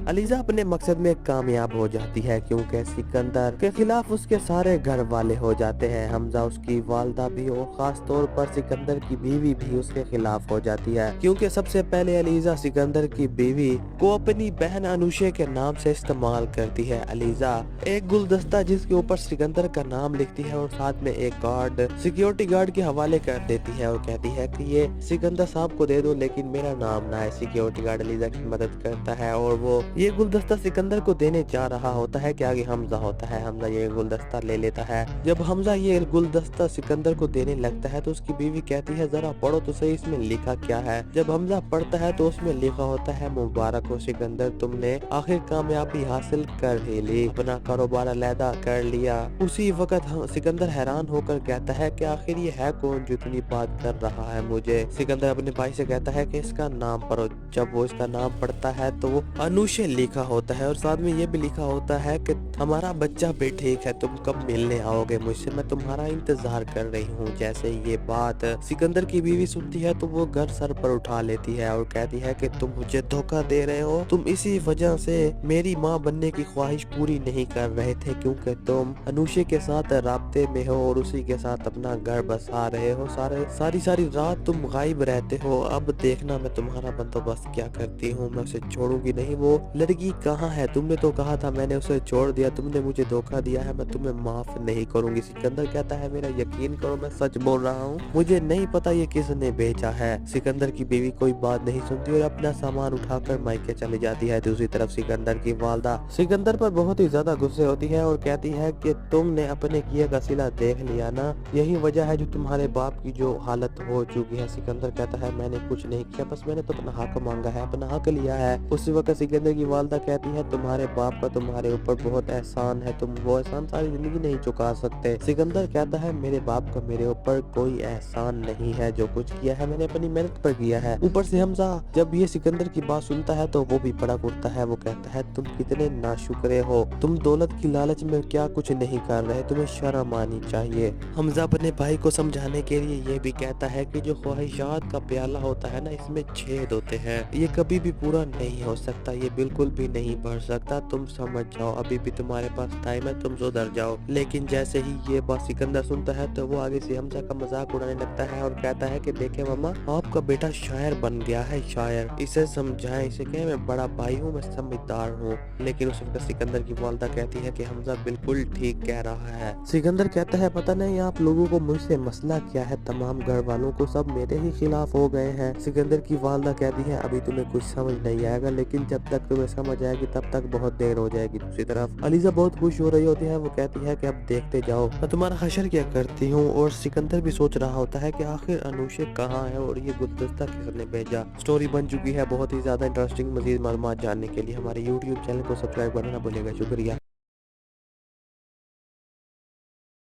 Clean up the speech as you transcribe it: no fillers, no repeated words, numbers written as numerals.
ELISA अपने मकसद में कामयाब हो जाती है क्योंकि सिकंदर के खिलाफ उसके सारे घर वाले हो जाते हैं। हमजा, उसकी वालदा भी और खास तौर पर सिकंदर की बीवी भी उसके खिलाफ हो जाती है क्योंकि सबसे पहले अलीजा सिकंदर की बीवी को अपनी बहन अनुशे के नाम से इस्तेमाल करती है। अलीजा एक गुलदस्ता जिसके ऊपर सिकंदर का नाम लिखती है और साथ में एक कार्ड सिक्योरिटी गार्ड के हवाले कर देती है और कहती है कि ये सिकंदर साहब को दे दो लेकिन मेरा नाम ना है। सिक्योरिटी गार्ड अलीजा की मदद करता है और वो ये गुलदस्ता सिकंदर को देने जा रहा होता है कि आगे हमजा होता है। हमजा ये गुलदस्ता ले लेता है। जब हमजा ये गुलदस्ता सिकंदर को देने लगता है तो उसकी बीवी कहती है जरा पढ़ो तो सही इसमें लिखा क्या है। जब हमजा पढ़ता है तो उसमें लिखा होता है मुबारक हो सिकंदर, तुमने आखिर कामयाबी हासिल कर ही ली, अपना कारोबार अलहदा कर लिया। उसी वक्त सिकंदर हैरान होकर कहता है कि आखिर ये है कौन जो इतनी बात कर रहा है मुझे। सिकंदर अपने भाई से कहता है कि इसका नाम पढ़ो। जब वो इसका नाम पढ़ता है तो वो अनुशे लिखा होता है और साथ में ये भी लिखा होता है कि हमारा बच्चा भी ठीक है, तुम कब मिलने आओगे मुझसे, मैं तुम्हारा इंतजार कर रही हूँ। जैसे ये बात सिकंदर की बीवी सुनती है तो वो घर सर पर उठा लेती है और कहती है कि तुम मुझे धोखा दे रहे हो, तुम इसी वजह से मेरी माँ बनने की ख्वाहिश पूरी नहीं कर रहे थे क्योंकि तुम अनुशे के साथ राब्ते में हो और उसी के साथ अपना घर बसा रहे हो। सारी रात तुम गायब रहते हो। अब देखना मैं तुम्हारा बंदोबस्त क्या करती हूँ, मैं उसे छोड़ूंगी नहीं। वो लड़की कहाँ है? तुमने तो कहा था मैंने उसे छोड़ दिया, तुमने मुझे धोखा दिया है, मैं तुम्हें माफ नहीं करूंगी। सिकंदर कहता है मेरा यकीन करो मैं सच बोल रहा हूँ, मुझे नहीं पता ये किसने भेजा है। सिकंदर की बीवी कोई बात नहीं सुनती और अपना सामान उठाकर मायके चली जाती है। दूसरी तरफ सिकंदर की वालदा सिकंदर पर बहुत ही ज्यादा गुस्से होती है और कहती है कि तुमने अपने किए का सिला देख लिया ना, यही वजह है जो तुम्हारे बाप की जो हालत हो चुकी है। सिकंदर कहता है मैंने कुछ नहीं किया, बस मैंने तो अपना हक मांगा है, अपना हक लिया है। उसी वक्त सिकंदर की वालदा कहती है तुम्हारे बाप का तुम्हारे ऊपर बहुत एहसान है, तुम वो एहसान सारी जिंदगी नहीं चुका सकते। सिकंदर कहता है मेरे बाप का मेरे ऊपर कोई एहसान नहीं है, जो कुछ किया है मैंने अपनी मेहनत पर किया है। ऊपर से हमजा जब ये सिकंदर की बात सुनता है तो वो भी भड़क उठता है। वो कहता है तुम कितने नाशुक्रे हो, तुम दौलत की लालच में क्या कुछ नहीं कर रहे, तुम्हें शर्म आनी चाहिए। हमजा अपने भाई को समझाने के लिए ये भी कहता है कि जो ख्वाहिशात का प्याला होता है ना, इसमें छेद होते हैं, ये कभी भी पूरा नहीं हो सकता, ये बिल्कुल भी नहीं भर सकता, तुम समझ जाओ, अभी भी तुम्हारे पास टाइम है, तुम सुधर जाओ। लेकिन जैसे ही ये बात सिकंदर सुनता है तो वो आगे से हमजा का मजाक उड़ाने लगता है और कहता है कि देखे मामा, आपका बेटा शायर बन गया है, शायर, इसे समझाएं, इसे कहें मैं बड़ा भाई हूँ, मैं समझदार हूँ। लेकिन उस वक्त सिकंदर की वालदा कहती है कि हमजा बिल्कुल ठीक कह रहा है। सिकंदर कहता है पता नहीं आप लोगों को मुझसे मसला क्या है, तमाम घर वालों को सब मेरे ही खिलाफ हो गए हैं। सिकंदर की वालदा कहती है अभी तुम्हें कुछ समझ नहीं आएगा, लेकिन जब तक तुम्हें समझ आएगी तब तक बहुत देर हो जाएगी। दूसरी तरफ अलीजा बहुत खुश हो रही होती है। वो कहती है कि अब देखते जाओ मैं तुम्हारा हशर क्या करती हूँ। और सिकंदर भी सोच रहा होता है कि आखिर अनुशे कहाँ है और ये गुलदस्ता किसने भेजा। स्टोरी बन चुकी है बहुत ही ज्यादा इंटरेस्टिंग। मजीद मालूमात जानने के लिए हमारे YouTube चैनल को सब्सक्राइब करना ना भूलिएगा। शुक्रिया।